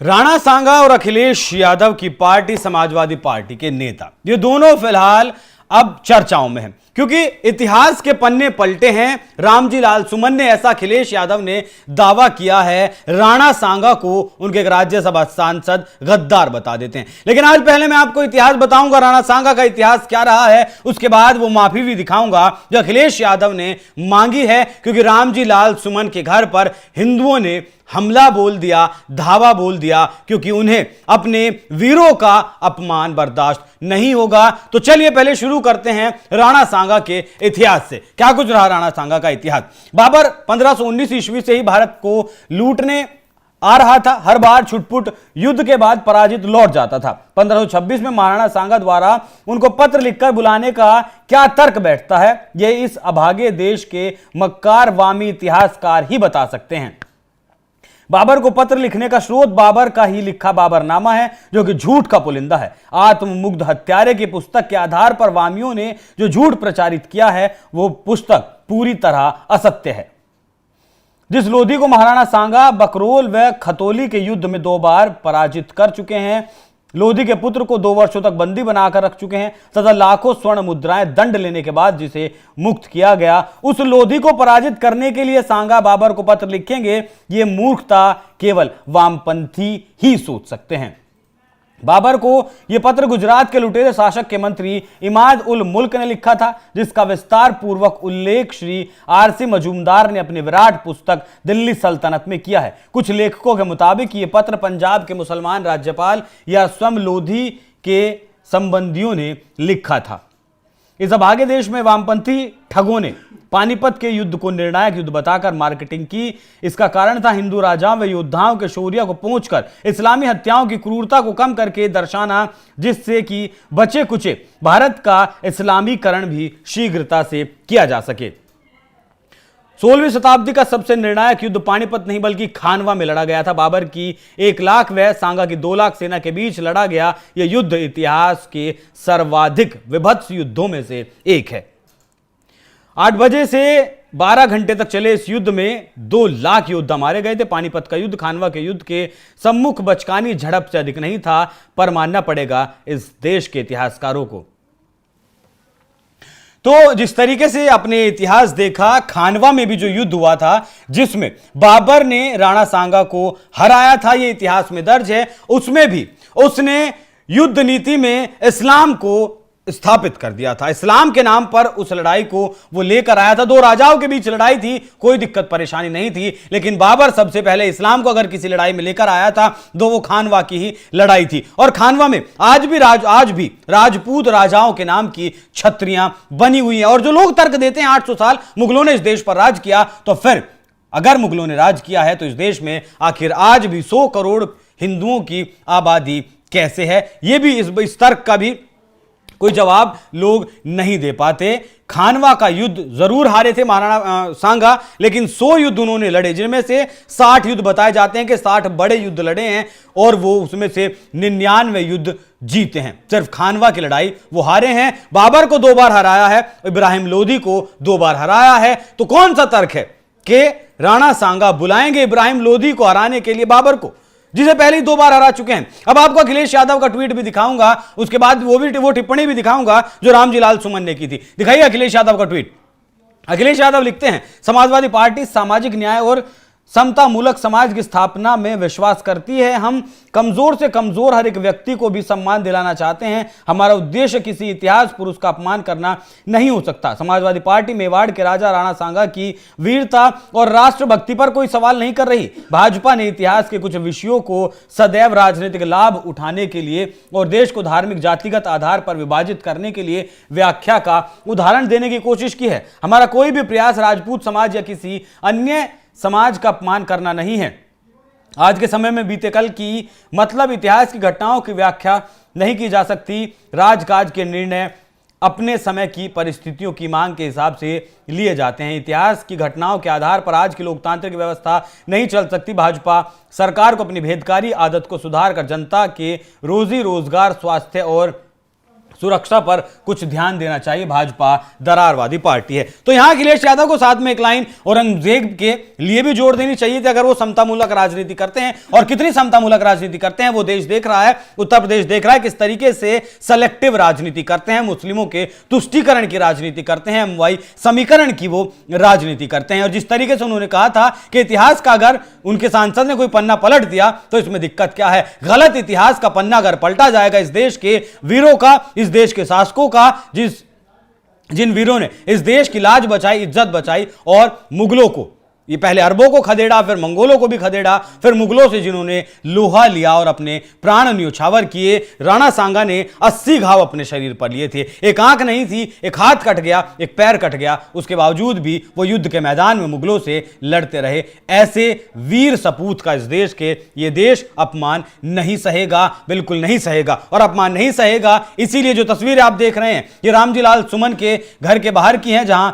राणा सांगा और अखिलेश यादव की party Samajwadi party के नेता, ये दोनों फिलहाल अब चर्चाओं में हैं क्योंकि इतिहास के पन्ने पलटे हैं। रामजी लाल सुमन ने ऐसा अखिलेश यादव ने दावा किया है, राणा सांगा को उनके राज्यसभा सांसद गद्दार बता देते हैं। लेकिन आज पहले मैं आपको इतिहास बताऊंगा, राणा सांगा का इतिहास क्या रहा है, उसके बाद वो माफी भी दिखाऊंगा जो अखिलेश यादव ने मांगी है, क्योंकि रामजी लाल सुमन के घर पर हिंदुओं ने हमला बोल दिया, धावा बोल दिया, क्योंकि उन्हें अपने वीरों का अपमान बर्दाश्त नहीं होगा। तो चलिए पहले शुरू करते हैं राणा सांगा के इतिहास से। क्या कुछ रहा राणा सांगा का इतिहास। बाबर 1519 ईस्वी से ही भारत को लूटने आ रहा था। हर बार छुटपुट युद्ध के बाद पराजित लौट जाता था। 1526 में महाराणा सांगा द्वारा उनको पत्र लिखकर बुलाने का क्या तर्क बैठता है, यह इस अभागे देश के मक्कार वामी इतिहासकार ही बता सकते हैं। बाबर को पत्र लिखने का स्रोत बाबर का ही लिखा बाबरनामा है, जो कि झूठ का पुलिंदा है। आत्ममुग्ध हत्यारे की पुस्तक के आधार पर वामियों ने जो झूठ प्रचारित किया है, वो पुस्तक पूरी तरह असत्य है। जिस लोधी को महाराणा सांगा बकरोल व खतौली के युद्ध में 2 बार पराजित कर चुके हैं, लोधी के पुत्र को 2 वर्षों तक बंदी बनाकर रख चुके हैं तथा लाखों स्वर्ण मुद्राएं दंड लेने के बाद जिसे मुक्त किया गया, उस लोधी को पराजित करने के लिए सांगा बाबर को पत्र लिखेंगे, ये मूर्खता केवल वामपंथी ही सोच सकते हैं। बाबर को यह पत्र गुजरात के लुटेरे शासक के मंत्री इमाद उल मुल्क ने लिखा था, जिसका विस्तार पूर्वक उल्लेख श्री आरसी मजूमदार ने अपनी विराट पुस्तक दिल्ली सल्तनत में किया है। कुछ लेखकों के मुताबिक यह पत्र पंजाब के मुसलमान राज्यपाल या स्वयं लोधी के संबंधियों ने लिखा था। इस अभागे देश में वामपंथी ठगों ने पानीपत के युद्ध को निर्णायक युद्ध बताकर मार्केटिंग की। इसका कारण था हिंदू राजाओं व योद्धाओं के शौर्य को पहुंचकर इस्लामी हत्याओं की क्रूरता को कम करके दर्शाना, जिससे कि बचे कुचे भारत का इस्लामीकरण भी शीघ्रता से किया जा सके। 16वीं शताब्दी का सबसे निर्णायक युद्ध पानीपत नहीं बल्कि खानवा में लड़ा गया था। बाबर की 1 लाख व सांगा की 2 लाख सेना के बीच लड़ा गया यह युद्ध इतिहास के सर्वाधिक विभत्स युद्धों में से एक है। 8 बजे से 12 घंटे तक चले इस युद्ध में 2 लाख योद्धा मारे गए थे। पानीपत का युद्ध खानवा के युद्ध के सम्मुख बचकानी झड़प से अधिक नहीं था, पर मानना पड़ेगा इस देश के इतिहासकारों को। तो जिस तरीके से अपने इतिहास देखा, खानवा में भी जो युद्ध हुआ था जिसमें बाबर ने राणा सांगा को हराया था, यह इतिहास में दर्ज है। उसमें भी उसने युद्ध नीति में इस्लाम को स्थापित कर दिया था। इस्लाम के नाम पर उस लड़ाई को वो लेकर आया था। 2 राजाओं के बीच लड़ाई थी, कोई दिक्कत परेशानी नहीं थी, लेकिन बाबर सबसे पहले इस्लाम को अगर किसी लड़ाई में लेकर आया था तो वो खानवा की ही लड़ाई थी। और खानवा में आज भी राजपूत राजाओं के नाम की छत्रियां बनी हुई हैं। और जो लोग तर्क देते हैं 800 साल मुगलों ने इस देश पर राज किया, तो फिर अगर मुगलों ने राज किया है तो इस देश में आखिर आज भी 100 करोड़ हिंदुओं की आबादी कैसे है, यह भी इस तर्क का भी कोई जवाब लोग नहीं दे पाते। खानवा का युद्ध जरूर हारे थे महाराणा सांगा, लेकिन 100 युद्ध उन्होंने लड़े, जिनमें से 60 युद्ध बताए जाते हैं कि 60 बड़े युद्ध लड़े हैं और वो उसमें से 99 युद्ध जीते हैं। सिर्फ खानवा की लड़ाई वो हारे हैं। बाबर को 2 बार हराया है, इब्राहिम लोधी को 2 बार हराया है। तो कौन सा तर्क है कि राणा सांगा बुलाएंगे इब्राहिम लोधी को हराने के लिए बाबर को, जिसे पहले ही 2 बार हरा चुके हैं। अब आपको अखिलेश यादव का ट्वीट भी दिखाऊंगा, उसके बाद वो टिप्पणी भी दिखाऊंगा जो रामजी लाल सुमन ने की थी। दिखाइए अखिलेश यादव का ट्वीट। अखिलेश यादव लिखते हैं, समाजवादी पार्टी सामाजिक न्याय और समता मूलक समाज की स्थापना में विश्वास करती है। हम कमजोर से कमजोर हर एक व्यक्ति को भी सम्मान दिलाना चाहते हैं। हमारा उद्देश्य किसी इतिहास पुरुष का अपमान करना नहीं हो सकता। समाजवादी पार्टी मेवाड़ के राजा राणा सांगा की वीरता और राष्ट्रभक्ति पर कोई सवाल नहीं कर रही। भाजपा ने इतिहास के कुछ विषयों को सदैव राजनीतिक लाभ उठाने के लिए और देश को धार्मिक जातिगत आधार पर विभाजित करने के लिए व्याख्या का उदाहरण देने की कोशिश की है। हमारा कोई भी प्रयास राजपूत समाज या किसी अन्य समाज का अपमान करना नहीं है। आज के समय में बीते कल की मतलब इतिहास की घटनाओं की व्याख्या नहीं की जा सकती। राजकाज के निर्णय अपने समय की परिस्थितियों की मांग के हिसाब से लिए जाते हैं। इतिहास की घटनाओं के आधार पर आज की लोकतांत्रिक व्यवस्था नहीं चल सकती। भाजपा सरकार को अपनी भेदकारी आदत को सुधार कर जनता के रोजी रोजगार, स्वास्थ्य और सुरक्षा पर कुछ ध्यान देना चाहिए। भाजपा दरारवादी पार्टी है। तो यहां अखिलेश यादव को साथ में एक लाइन औरंगजेब के लिए भी जोड़ देनी चाहिए थी, अगर वो समतामूलक राजनीति करते हैं। और कितनी समतामूलक राजनीति करते हैं वो देश देख रहा है, उत्तर प्रदेश देख रहा है किस तरीके से सेलेक्टिव राजनीति करते हैं, मुस्लिमों के तुष्टीकरण की राजनीति करते हैं, एमवाई समीकरण की वो राजनीति करते हैं। और जिस तरीके से उन्होंने कहा था कि इतिहास का अगर उनके सांसद ने कोई पन्ना पलट दिया तो इसमें दिक्कत क्या है। गलत इतिहास का पन्ना अगर पलटा जाएगा इस देश के वीरों का, इस देश के शासकों का, जिन वीरों ने इस देश की लाज बचाई, इज्जत बचाई और मुगलों को, ये पहले अरबों को खदेड़ा, फिर मंगोलों को भी खदेड़ा, फिर मुगलों से जिन्होंने लोहा लिया और अपने प्राण न्योछावर किए। राणा सांगा ने 80 घाव अपने शरीर पर लिए थे, एक आंख नहीं थी, एक हाथ कट गया, एक पैर कट गया, उसके बावजूद भी वो युद्ध के मैदान में मुगलों से लड़ते रहे। ऐसे वीर सपूत का इस देश के ये देश अपमान नहीं सहेगा, बिल्कुल नहीं सहेगा। और अपमान नहीं सहेगा इसीलिए जो तस्वीरें आप देख रहे हैं ये रामजी लाल सुमन के घर के बाहर की हैं, जहां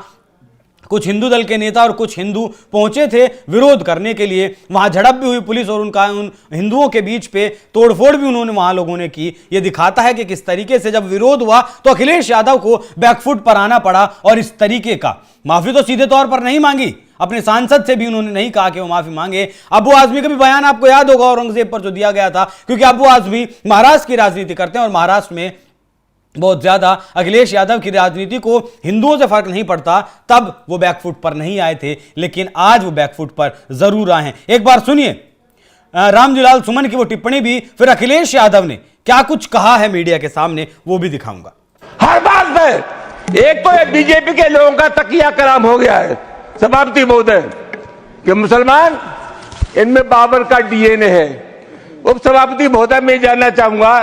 कुछ हिंदू दल के नेता और कुछ हिंदू पहुंचे थे विरोध करने के लिए। वहां झड़प भी हुई पुलिस और उन हिंदुओं के बीच पे तोड़फोड़ भी उन्होंने वहां लोगों ने की। यह दिखाता है कि किस तरीके से जब विरोध हुआ तो अखिलेश यादव को बैकफुट पर आना पड़ा। और इस तरीके का माफी तो सीधे तौर पर नहीं मांगी, अपने सांसद से भी उन्होंने नहीं कहा कि वो माफी मांगे। अबू आजमी का भी बयान आपको याद होगा औरंगजेब पर जो दिया गया था, क्योंकि अबू आजमी महाराष्ट्र की राजनीति करते हैं और महाराष्ट्र में बहुत ज्यादा अखिलेश यादव की राजनीति को हिंदुओं से फर्क नहीं पड़ता, तब वो बैकफुट पर नहीं आए थे, लेकिन आज वो बैकफुट पर जरूर आए हैं। एक बार सुनिए रामजी लाल सुमन की वो टिप्पणी भी, फिर अखिलेश यादव ने क्या कुछ कहा है मीडिया के सामने वो भी दिखाऊंगा। हर बात में एक तो बीजेपी के लोगों का तकिया कलाम हो गया है सभापति महोदय कि मुसलमान इनमें बाबर का डीएनए है। उप सभापति महोदय मैं जानना चाहूंगा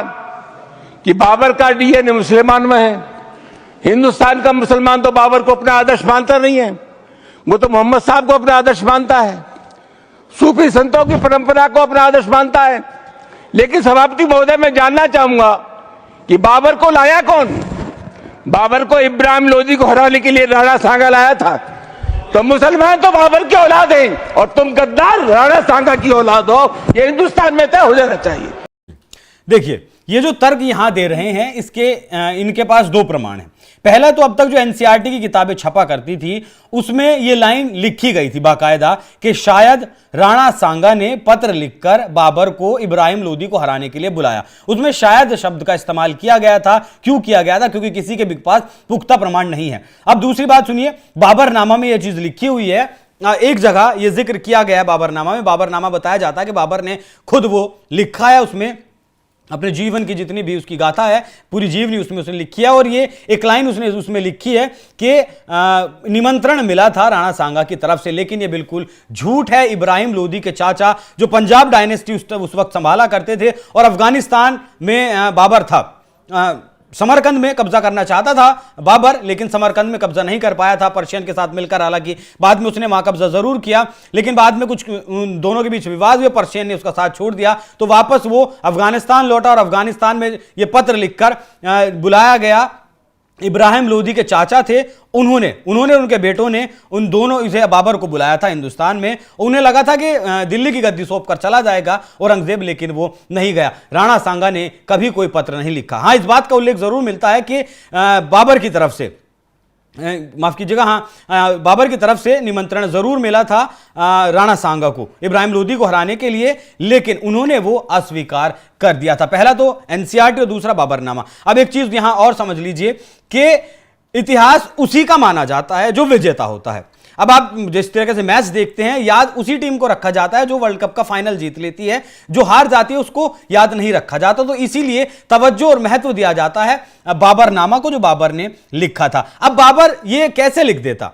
कि बाबर का डीएनए मुसलमान में है। हिंदुस्तान का मुसलमान तो बाबर को अपना आदर्श मानता नहीं है, वो तो मोहम्मद साहब को अपना आदर्श मानता है, सूफी संतों की परंपरा को अपना आदर्श मानता है। लेकिन सभापति महोदय मैं जानना चाहूंगा कि बाबर को लाया कौन? बाबर को इब्राहिम लोदी को हराने के लिए राणा सांगा लाया था। तो मुसलमान तो बाबर की औलाद हैं और तुम गद्दार राणा सांगा की औलाद हो, ये हिंदुस्तान में तय हो जाना चाहिए। देखिए ये जो तर्क यहां दे रहे हैं इसके इनके पास दो प्रमाण हैं। पहला तो अब तक जो एनसीईआरटी की किताबें छपा करती थी उसमें ये लाइन लिखी गई थी बाकायदा कि शायद राणा सांगा ने पत्र लिखकर बाबर को इब्राहिम लोदी को हराने के लिए बुलाया। उसमें शायद शब्द का इस्तेमाल किया गया था। क्यों किया गया था? क्योंकि किसी के पास पुख्ता प्रमाण नहीं है। अब दूसरी बात सुनिए, बाबरनामा में यह चीज लिखी हुई है, एक जगह यह जिक्र किया गया है बाबरनामा में। बाबरनामा बताया जाता है कि बाबर ने खुद वो लिखा है, उसमें अपने जीवन की जितनी भी उसकी गाथा है पूरी जीवनी उसमें उसने लिखी है। और ये एक लाइन उसने उसमें लिखी है कि निमंत्रण मिला था राणा सांगा की तरफ से, लेकिन ये बिल्कुल झूठ है। इब्राहिम लोदी के चाचा जो पंजाब डायनेस्टी उस वक्त संभाला करते थे और अफगानिस्तान में बाबर था, समरकंद में कब्जा करना चाहता था बाबर, लेकिन समरकंद में कब्जा नहीं कर पाया था पर्शियन के साथ मिलकर। हालांकि बाद में उसने वहां कब्जा जरूर किया, लेकिन बाद में कुछ उन दोनों के बीच विवाद हुए, पर्शियन ने उसका साथ छोड़ दिया, तो वापस वो अफगानिस्तान लौटा और अफगानिस्तान में ये पत्र लिखकर बुलाया गया। इब्राहिम लोदी के चाचा थे, उन्होंने उनके बेटों ने उन दोनों इसे बाबर को बुलाया था हिंदुस्तान में। उन्हें लगा था कि दिल्ली की गद्दी सौंप कर चला जाएगा औरंगजेब, लेकिन वो नहीं गया। राणा सांगा ने कभी कोई पत्र नहीं लिखा। हाँ, इस बात का उल्लेख जरूर मिलता है कि बाबर की तरफ से, माफ कीजिएगा, हाँ, बाबर की तरफ से निमंत्रण जरूर मिला था राणा सांगा को इब्राहिम लोदी को हराने के लिए, लेकिन उन्होंने वो अस्वीकार कर दिया था। पहला तो एनसीईआरटी और दूसरा बाबरनामा। अब एक चीज यहां और समझ लीजिए कि इतिहास उसी का माना जाता है जो विजेता होता है। अब आप जिस तरीके से मैच देखते हैं, याद उसी टीम को रखा जाता है जो वर्ल्ड कप का फाइनल जीत लेती है। जो हार जाती है उसको याद नहीं रखा जाता, तो इसीलिए तवज्जो और महत्व दिया जाता है बाबरनामा को जो बाबर ने लिखा था। अब बाबर ये कैसे लिख देता,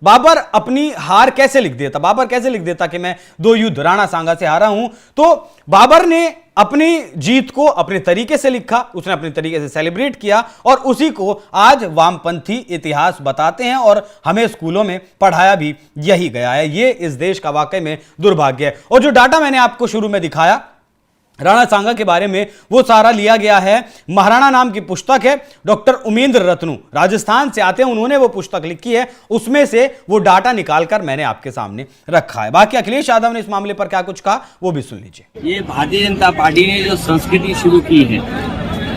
बाबर अपनी हार कैसे लिख देता, बाबर कैसे लिख देता कि मैं 2 युद्ध राणा सांगा से हारा हूं? तो बाबर ने अपनी जीत को अपने तरीके से लिखा, उसने अपने तरीके से सेलिब्रेट किया और उसी को आज वामपंथी इतिहास बताते हैं और हमें स्कूलों में पढ़ाया भी यही गया है। ये इस देश का वाकई में दुर्भाग्य है। और जो डाटा मैंने आपको शुरू में दिखाया राणा सांगा के बारे में, वो सारा लिया गया है, महाराणा नाम की पुस्तक है, डॉक्टर उमेंद्र रत्नू राजस्थान से आते हैं, उन्होंने वो पुस्तक लिखी है, उसमें से वो डाटा निकालकर मैंने आपके सामने रखा है। बाकी अखिलेश यादव ने इस मामले पर क्या कुछ कहा वो भी सुन लीजिए। ये भारतीय जनता पार्टी ने जो संस्कृति शुरू की है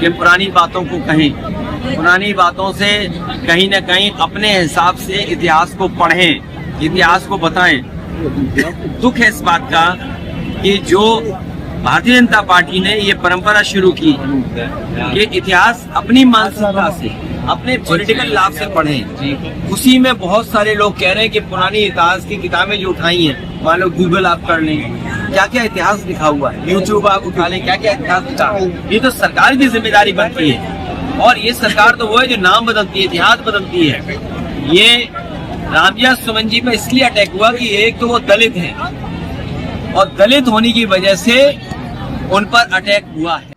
कि पुरानी बातों को कहें, पुरानी बातों से कहीं न कहीं अपने हिसाब से इतिहास को पढ़ें, इतिहास को बताएं। दुख है इस बात का कि जो भारतीय जनता पार्टी ने ये परंपरा शुरू की कि इतिहास अपनी मानसिकता से, अपने पॉलिटिकल लाभ से पढ़ें। उसी में बहुत सारे लोग कह रहे हैं कि पुरानी इतिहास की किताबें जो उठाई हैं, मान लो गूगल आप कर लें, क्या क्या इतिहास लिखा हुआ है, यूट्यूब आप उठा लें, क्या क्या इतिहास लिखा है। ये तो सरकार की जिम्मेदारी बनती है, और ये सरकार तो वो है जो नाम बदलती है, इतिहास बदलती है। ये रामजी सुमन जी पे इसलिए अटैक हुआ कि एक तो वो दलित हैं, और दलित होने की वजह से उन पर अटैक हुआ है।